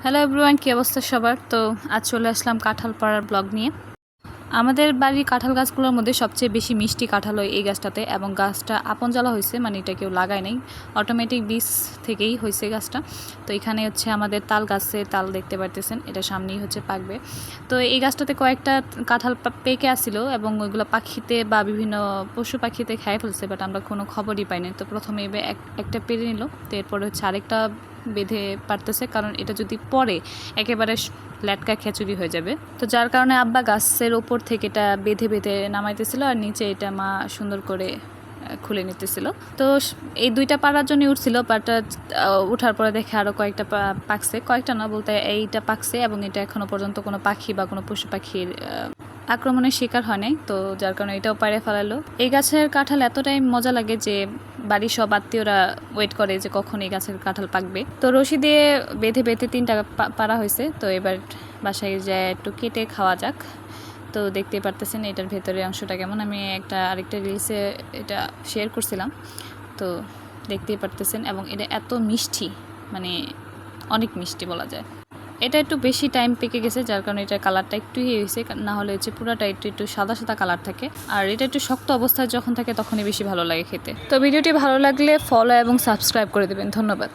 Hello everyone, কী অবস্থা সবার? তো আজ চলে আসলাম কাঁঠাল পাড়ার ব্লগ নিয়ে। আমাদের বাড়ির কাঁঠাল গাছগুলোর মধ্যে সবচেয়ে বেশি মিষ্টি কাঁঠাল হয় এই গাছটাতে, এবং গাছটা আপন জ্বালা হয়েছে, মানে এটা কেউ লাগায় নাই, অটোমেটিক বীজ থেকেই হয়েছে গাছটা। তো এখানে হচ্ছে আমাদের তাল গাছে তাল দেখতে পারতেছেন, এটা সামনেই হচ্ছে পাকবে। তো এই গাছটাতে কয়েকটা কাঁঠাল পেকে আসছিল এবং ওইগুলো পাখিতে বা বিভিন্ন পশু পাখিতে খেয়ে ফেলছে, বাট আমরা কোনো খবরই পাইনি। তো প্রথমে একটা পেরে নিল, তো এরপরে হচ্ছে আরেকটা বেঁধে পারতেছে, কারণ এটা যদি পরে একেবারে ল্যাটকা খিচুড়ি হয়ে যাবে। তো যার কারণে আব্বা গাছের ওপর থেকে এটা বেঁধে বেঁধে নামাইতেছিল, আর নিচে এটা মা সুন্দর করে খুলে নিতেছিল। তো এই দুইটা পাড়ার জন্য উঠছিল, বাট উঠার পরে দেখে আরও কয়েকটা পাকছে, কয়েকটা না বলতে এইটা পাকছে, এবং এটা এখনও পর্যন্ত কোনো পাখি বা কোনো পশু পাখির আক্রমণের শিকার হয় নাই। তো যার কারণে এটাও পাড়ে ফেলালো। এই গাছের কাঁঠাল এতটাই মজা লাগে যে বাড়ির সব আত্মীয়রা ওয়েট করে যে কখন এই গাছের কাঁঠাল পাকবে। তো রশি দিয়ে বেঁধে বেঁধে 3টা পাড়া হয়েছে। তো এবার বাসায় যায় একটু কেটে খাওয়া যাক। তো দেখতেই পারতেছেন এটার ভেতরে অংশটা কেমন। আমি আরেকটা রিলসে এটা শেয়ার করছিলাম, তো দেখতেই পারতেছেন। এবং এটা এত মিষ্টি, মানে অনেক মিষ্টি বলা যায়। এটা একটু বেশি টাইম পেকে গেছে, যার কারণে এটার কালারটা একটু হয়েছে, না হলে হচ্ছে পুরোটা একটু সাদা সাদা কালার থাকে। আর এটা একটু শক্ত অবস্থায় যখন থাকে তখনই বেশি ভালো লাগে খেতে। তো ভিডিওটি ভালো লাগলে ফলো এবং সাবস্ক্রাইব করে দেবেন। ধন্যবাদ।